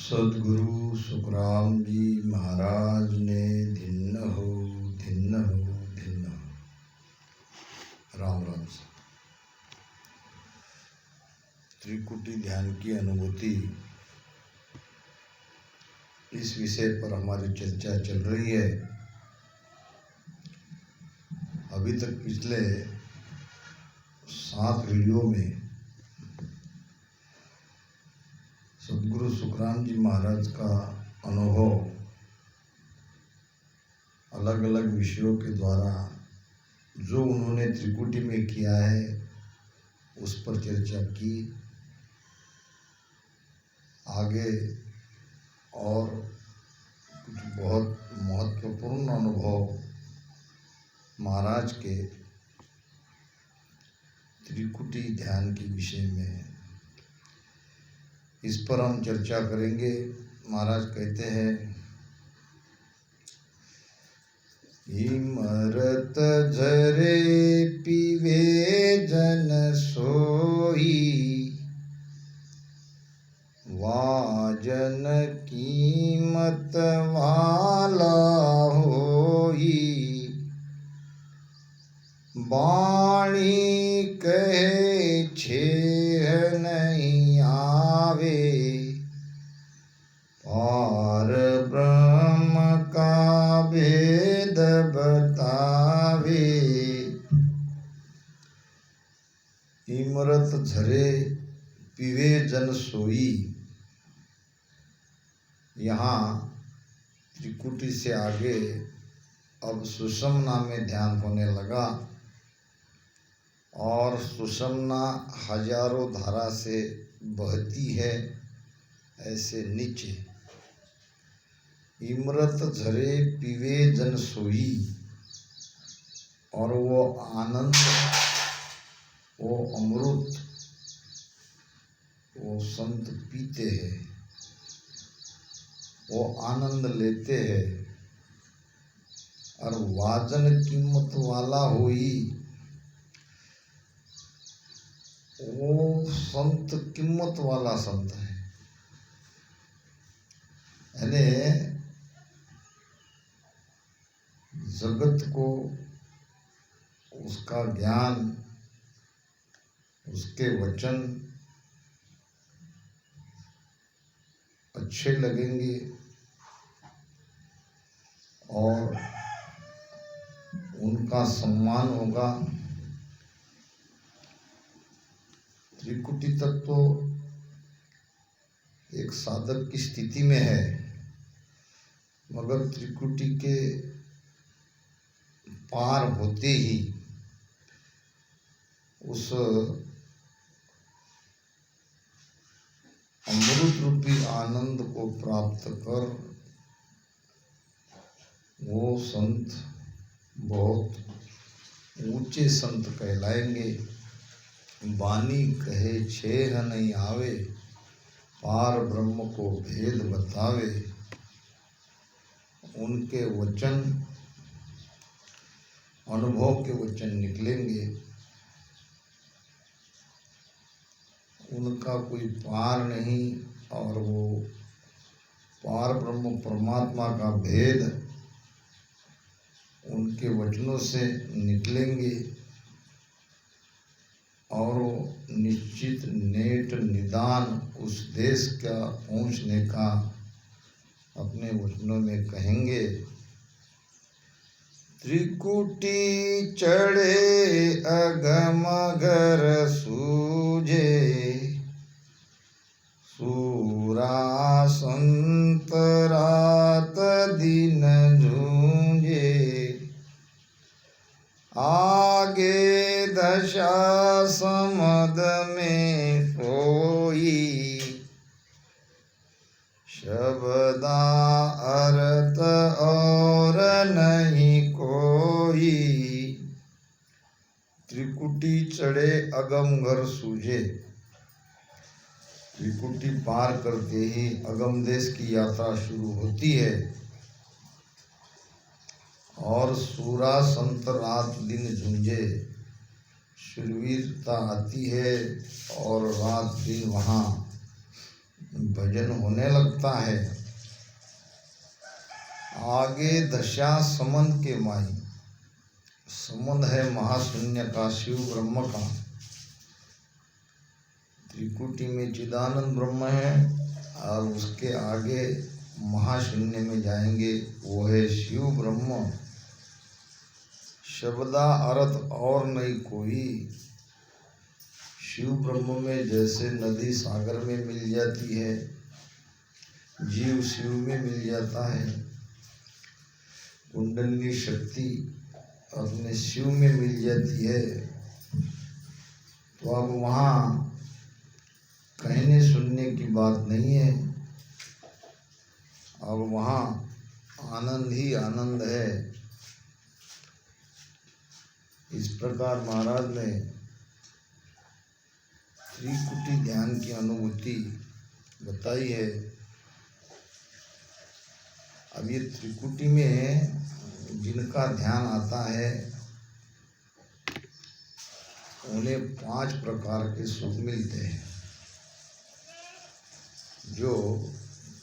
सदगुरु सुखराम जी महाराज ने धिन्न हो धिन्न हो धिन्न हो। राम राम से त्रिकुटी ध्यान की अनुभूति, इस विषय पर हमारी चर्चा चल रही है। अभी तक पिछले 7 वीडियो में सदगुरु सुखराम जी महाराज का अनुभव अलग अलग विषयों के द्वारा जो उन्होंने त्रिकुटी में किया है उस पर चर्चा की। आगे और कुछ बहुत महत्वपूर्ण अनुभव महाराज के त्रिकुटी ध्यान के विषय में है, इस पर हम चर्चा करेंगे। महाराज कहते हैं, इमरत झरे पीवे जन सोई, वाजन कीमत वाला होई, बाणी कहे छेह नहीं आवे, पार ब्रह्म का भेद बतावे। इमरत झरे पीवे जन सोई। यहाँ त्रिकुटी से आगे अब सुषुम्ना में ध्यान होने लगा और सुषुम्ना हजारों धारा से बहती है ऐसे नीचे। इमरत झरे पीवे जन सोई, और वो आनंद, वो अमृत वो संत पीते हैं, वो आनंद लेते हैं। और वाजन कीमत वाला होई, वो संत कीमत वाला संत है। यानी जगत को उसका ज्ञान, उसके वचन अच्छे लगेंगे और उनका सम्मान होगा। त्रिकुटी तक तो एक साधक की स्थिति में है, मगर त्रिकुटी के पार होते ही उस अमृत रूपी आनंद को प्राप्त कर वो संत बहुत ऊंचे संत कहलाएंगे। वाणी कहे छेह नहीं आवे, पार ब्रह्म को भेद बतावे। उनके वचन अनुभव के वचन निकलेंगे, उनका कोई पार नहीं, और वो पार ब्रह्म परमात्मा का भेद उनके वचनों से निकलेंगे और वो निश्चित नेट निदान उस देश का पहुँचने का अपने वचनों में कहेंगे। त्रिकुटी चढ़े अगम घर सूझे, सूरा संत रात दिन झूंझे, आगे दशा समद में सोई, शब्दा अर्थ और नहीं कोई। त्रिकुटी चढ़े अगम घर सूझे। त्रिकुटी पार करते ही अगम देश की यात्रा शुरू होती है और सूरा संत रात दिन झुंझे। शूरवीरता आती है और रात दिन वहाँ भजन होने लगता है। आगे दशा संबंध के माई, संबंध है महाशून्य का, शिव ब्रह्म का। त्रिकुटी में चिदानंद ब्रह्म है और उसके आगे महाशून्य में जाएंगे, वो है शिव ब्रह्म। शब्दा अर्थ और नहीं कोई। शिव ब्रह्म में जैसे नदी सागर में मिल जाती है, जीव शिव में मिल जाता है, कुंडली शक्ति अपने शिव में मिल जाती है, तो अब वहाँ कहने सुनने की बात नहीं है, अब वहाँ आनंद ही आनंद है। इस प्रकार महाराज ने त्रिकुटी ध्यान की अनुभूति बताई है। अब ये त्रिकुटी में जिनका ध्यान आता है उन्हें 5 प्रकार के सुख मिलते हैं, जो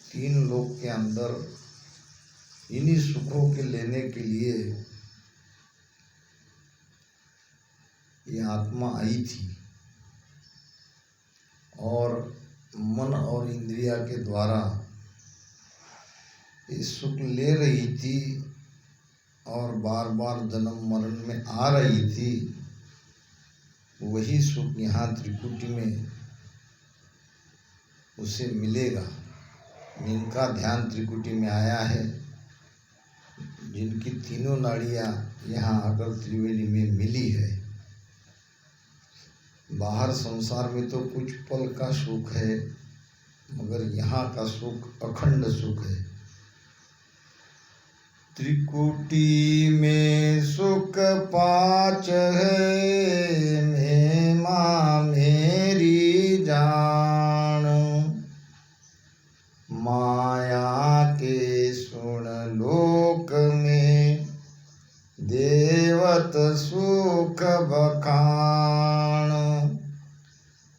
3 लोक के अंदर इन्हीं सुखों के लेने के लिए ये आत्मा आई थी और मन और इंद्रिया के द्वारा ये सुख ले रही थी और बार बार जन्म मरण में आ रही थी। वही सुख यहाँ त्रिकुटी में उसे मिलेगा। जिनका ध्यान त्रिकुटी में आया है, जिनकी तीनों नाड़ियाँ यहाँ आकर त्रिवेणी में मिली है। बाहर संसार में तो कुछ पल का सुख है, मगर यहाँ का सुख अखंड सुख है। त्रिकुटी में सुख 5 है, महिमा मेरी जान। माया के सुन लोक में देवत सुख बखान।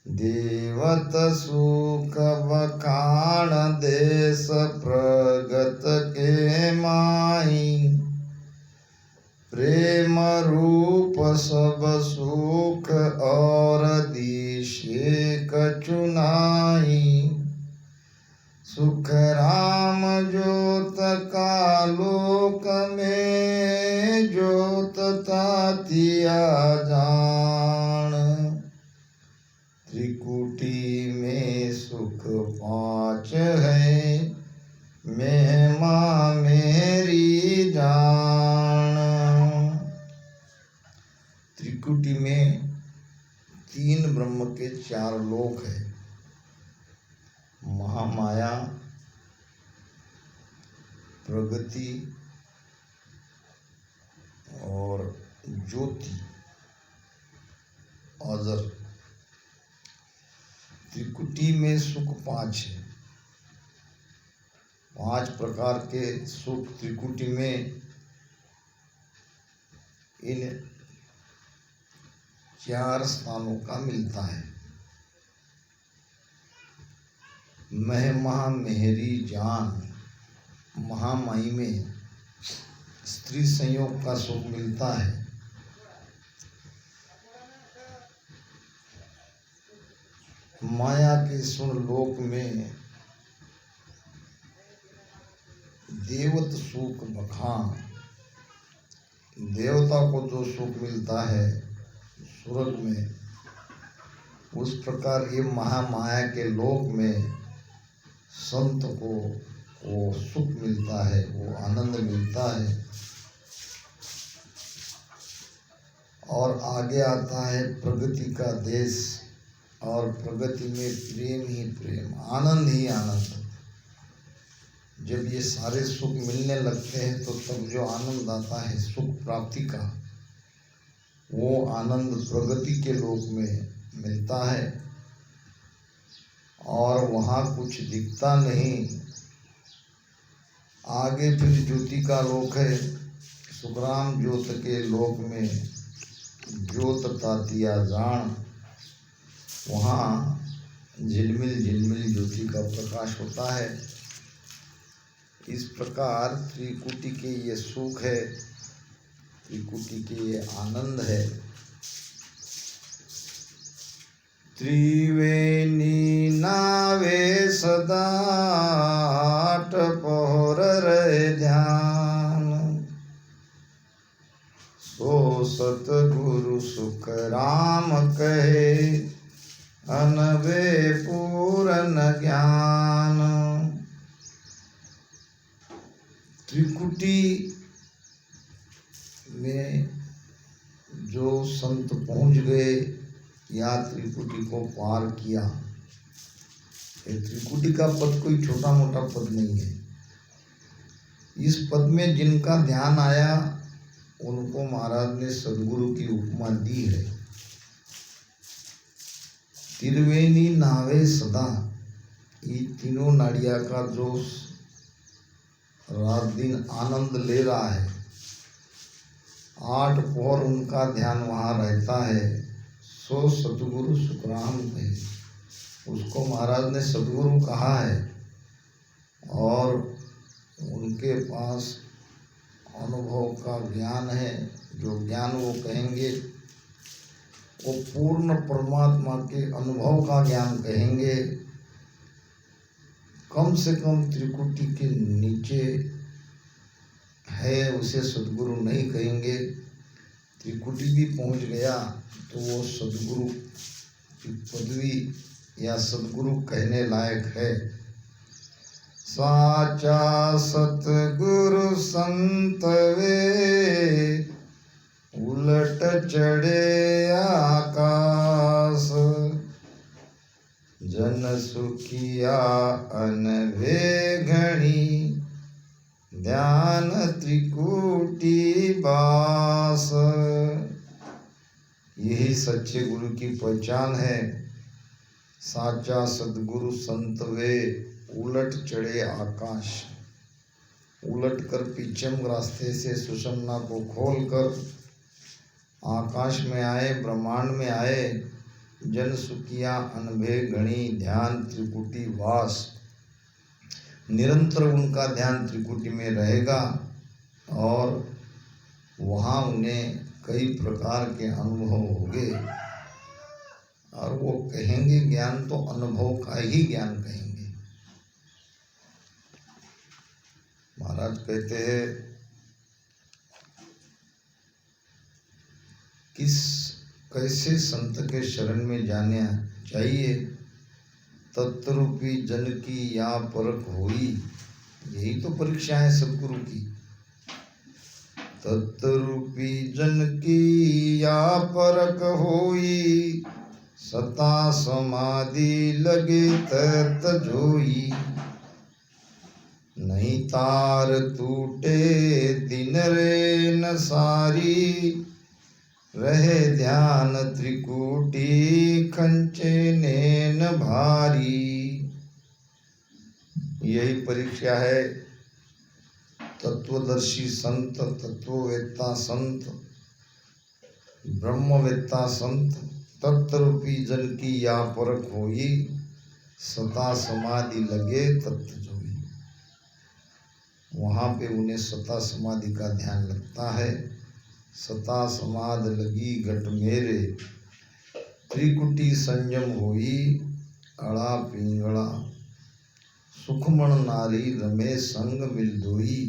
देवत सुख बखान देश प्रगत के माई। प्रेम रूप सब सुख और दिशे कचुनाई। सुख राम ज्योत का लोक में ज्योत तातिया जान। त्रिकुटी में सुख 5 है, महिमा मेरी जान। त्रिकुटी में 3 ब्रह्म के 4 लोक है, महामाया, प्रगति और ज्योति, अजर। त्रिकुटी में सुख 5 है। 5 प्रकार के सुख त्रिकुटी में इन 4 स्थानों का मिलता है। महिमा मेहरी जान, महामाई में स्त्री संयोग का सुख मिलता है। माया के सुन लोक में देवत सुख बखान, देवता को जो सुख मिलता है स्वर्ग में, उस प्रकार ये महामाया के लोक में संत को वो सुख मिलता है, वो आनंद मिलता है। और आगे आता है प्रगति का देश, और प्रगति में प्रेम ही प्रेम, आनंद ही आनंद। जब ये सारे सुख मिलने लगते हैं तो तब जो आनंद आता है सुख प्राप्ति का, वो आनंद प्रगति के लोक में मिलता है। और वहाँ कुछ दिखता नहीं। आगे फिर ज्योति का लोक है। सुखराम ज्योत के लोक में ज्योत तातिया जान, वहाँ झिलमिल झिलमिल ज्योति का प्रकाश होता है। इस प्रकार त्रिकुटी के ये सुख है, त्रिकुटी के ये आनंद है। त्रिवेणी नावे सदा आठ पहर रहे ध्यान, सो सतगुरु सुख राम कहे अनबे पूर्ण ज्ञान। त्रिकुटी में जो संत पहुंच गए या त्रिकुटी को पार किया, ये त्रिकुटी का पद कोई छोटा मोटा पद नहीं है। इस पद में जिनका ध्यान आया उनको महाराज ने सदगुरु की उपमा दी है। त्रिवेणी नावे सदा, ये तीनों नाड़िया का जो रात दिन आनंद ले रहा है, 8 पहर उनका ध्यान वहाँ रहता है, सो सतगुरु सुखराम है। उसको महाराज ने सदगुरु कहा है और उनके पास अनुभव का ज्ञान है। जो ज्ञान वो कहेंगे वो पूर्ण परमात्मा के अनुभव का ज्ञान कहेंगे। कम से कम त्रिकुटी के नीचे है उसे सदगुरु नहीं कहेंगे। त्रिकुटी भी पहुंच गया तो वो सदगुरु की पदवी या सदगुरु कहने लायक है। साचा सतगुरु संत वे उलट चढ़े आकाश, जन सुखिया अनभे घणी ध्यान त्रिकुटी बास। यही सच्चे गुरु की पहचान है। साचा सदगुरु संत वे उलट चढ़े आकाश, उलट कर पीछम रास्ते से सुषमना को खोलकर आकाश में आए, ब्रह्मांड में आए। जन सुखिया अनभे घणी ध्यान त्रिकुटी वास, निरंतर उनका ध्यान त्रिकुटी में रहेगा और वहाँ उन्हें कई प्रकार के अनुभव होंगे और वो कहेंगे ज्ञान तो अनुभव का ही ज्ञान कहेंगे। महाराज कहते हैं किस कैसे संत के शरण में जाने चाहिए, तत्रूपी जन की या परख होई। यही तो परीक्षा है सदगुरु की। तत्रूपी जन की या परख होई, सता समाधि लगे तत जोई। नहीं तार टूटे दिन रे न सारी, रहे ध्यान त्रिकुटी खंचे नैन भारी। यही परीक्षा है। तत्वदर्शी संत, तत्ववेत्ता संत, ब्रह्मवेत्ता संत, तत्रूपी जन की या परख होई, सता समाधि लगे तत्व जोई। वहाँ पे उन्हें सता समाधि का ध्यान लगता है। सता समाध लगी घट मेरे, त्रिकुटी संयम होई अड़ा पिंगड़ा। सुखमण नारी रमे संग मिल दोई।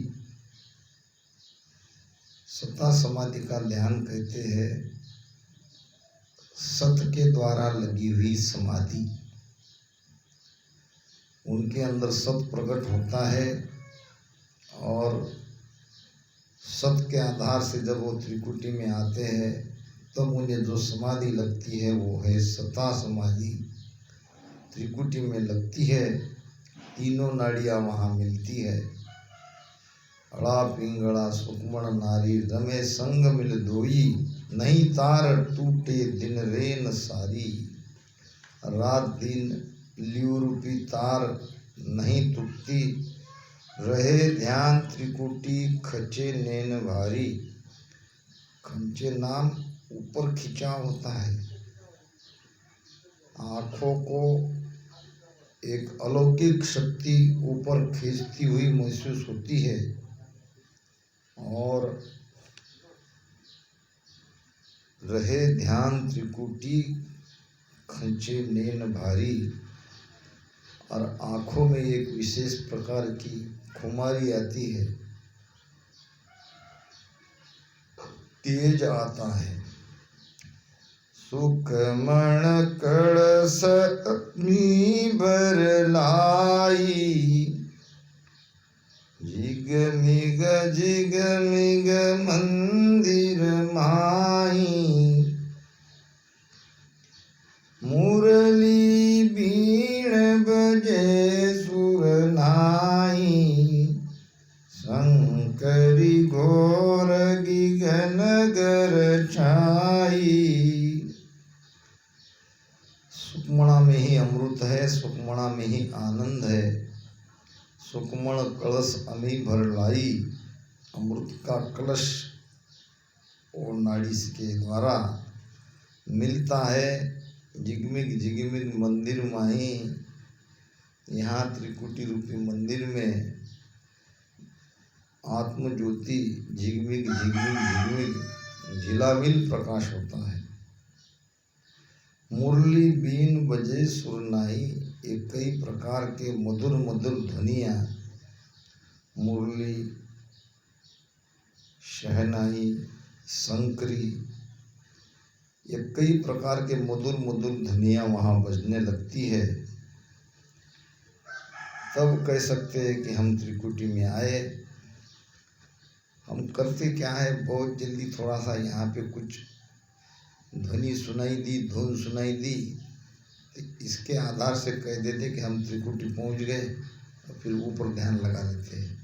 सता समाधि का ध्यान कहते हैं सत के द्वारा लगी हुई समाधि। उनके अंदर सत प्रकट होता है और सत के आधार से जब वो त्रिकुटी में आते हैं तब उन्हें जो समाधि लगती है वो है सता समाधि। त्रिकुटी में लगती है, तीनों नाड़ियाँ वहाँ मिलती है। अड़ा पिंगड़ा सुखमण नारी रमे संग मिल दोई। नहीं तार टूटे दिन रेन सारी। रात दिन लियू रूपी तार नहीं टूटती। रहे ध्यान त्रिकुटी खचे नैन भारी। खंचे नाम ऊपर खिंचा होता है। आँखों को एक अलौकिक शक्ति ऊपर खींचती हुई महसूस होती है और रहे ध्यान त्रिकुटी, खंचे नैन भारी, और आँखों में एक विशेष प्रकार की खुमारी आती है, तेज आता है। सुखमण कलश अग्नि भर लाई, जिगमिग जिगमिग मंदिर माई, मुरली बीण बजे सुर नाई, शंकरी घोर गिगन गर छाई। सुकमणा में ही अमृत है, सुकमणा में ही आनंद है। सुकमण कलश अमी भर लाई, अमृत का कलश और नाड़ी के द्वारा मिलता है। जिगमिग जिगमिग मंदिर माही, यहाँ त्रिकुटी रूपी मंदिर में आत्म ज्योति झिगमिग झिगमिग झिगमिग झिलामिल प्रकाश होता है। मुरली बीन बजे सुरनाई, ये कई प्रकार के मधुर मधुर ध्वनियाँ, मुरली, शहनाई, शंकरी, ये कई प्रकार के मधुर मधुर ध्वनियाँ वहाँ बजने लगती है। तब कह सकते हैं कि हम त्रिकुटी में आए। हम करते क्या है, बहुत जल्दी थोड़ा सा यहाँ पे कुछ ध्वनि सुनाई दी, धुन सुनाई दी, तो इसके आधार से कह देते कि हम त्रिकुटी पहुँच गए, और फिर ऊपर ध्यान लगा देते हैं।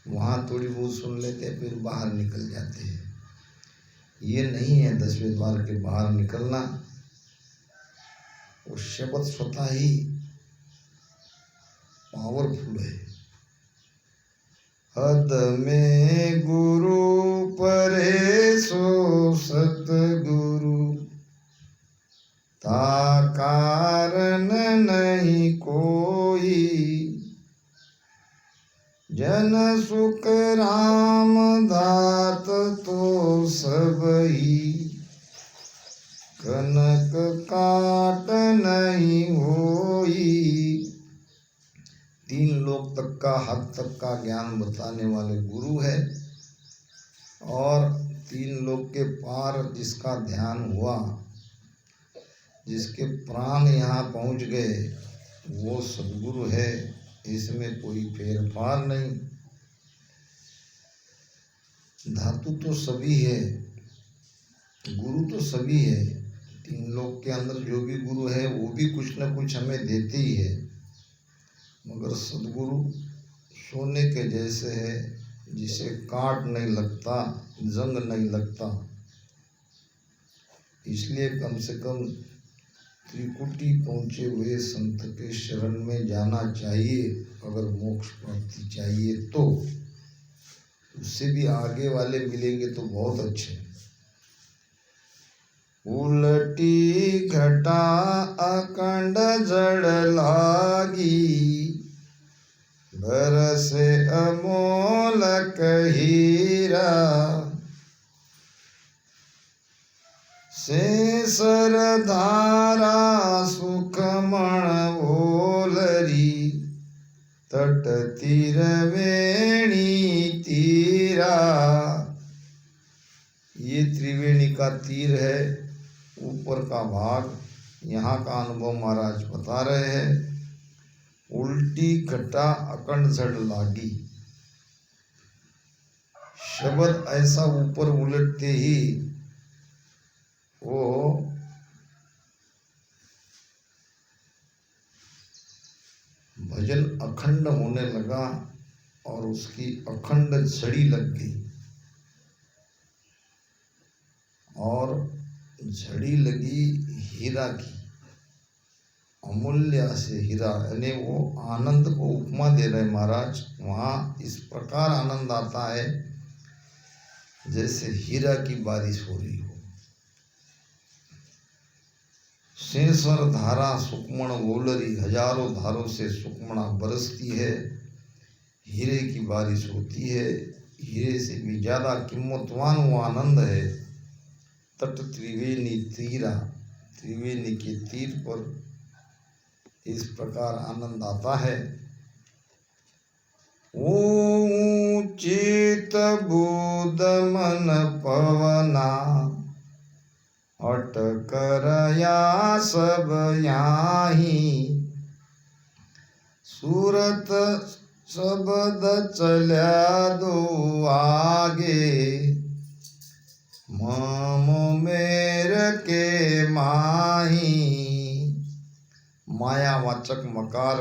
वहाँ थोड़ी बहुत सुन लेते हैं, फिर बाहर निकल जाते हैं। ये नहीं है 10वें द्वार के बाहर निकलना। वो शब्द स्वतः ही पावरफुल है। हद में गुरु परे सो सतगुरु, ता कारण नहीं कोई, जन सुख राम दात तो सबही, कनक काट नहीं होई। 3 लोक तक का, हद तक का ज्ञान बताने वाले गुरु है, और 3 लोक के पार जिसका ध्यान हुआ, जिसके प्राण यहाँ पहुँच गए, वो सद्गुरु है। इसमें कोई फेर फार नहीं। धातु तो सभी है, गुरु तो सभी है। 3 लोक के अंदर जो भी गुरु है वो भी कुछ न कुछ हमें देते ही है, मगर सद्गुरु सोने के जैसे है, जिसे काट नहीं लगता, जंग नहीं लगता। इसलिए कम से कम त्रिकुटी पहुँचे हुए संत के शरण में जाना चाहिए, अगर मोक्ष प्राप्ति चाहिए तो। उससे भी आगे वाले मिलेंगे तो बहुत अच्छे। उलटी घटा अखंड जड़ लागी, बरसे अमोलक हीरा, शेषर धारा सुखमण ओलरी, तट तीर वेणी तीरा। ये त्रिवेणी का तीर है, ऊपर का भाग। यहाँ का अनुभव महाराज बता रहे हैं। उल्टी घटा अखंड जड़ लागी, शब्द ऐसा ऊपर उलटते ही वो भजन अखंड होने लगा और उसकी अखंड झड़ी लग गई, और झड़ी लगी हीरा की, अमूल्य से हीरा। यानी वो आनंद को उपमा दे रहे महाराज। वहाँ इस प्रकार आनंद आता है जैसे हीरा की बारिश हो रही हो। शेषर धारा सुकमण वोलरी, हजारों धारों से सुकमणा बरसती है। हीरे की बारिश होती है। हीरे से भी ज़्यादा कीमतवान वो आनंद है। तट त्रिवेणी तीरा, त्रिवेणी के तीर पर इस प्रकार आनंद आता है। ओम चित बुध मन पवना, अटकरया सब याही। सूरत शब्द चल्या दो आगे, मम मेर के माही। मायावाचक मकार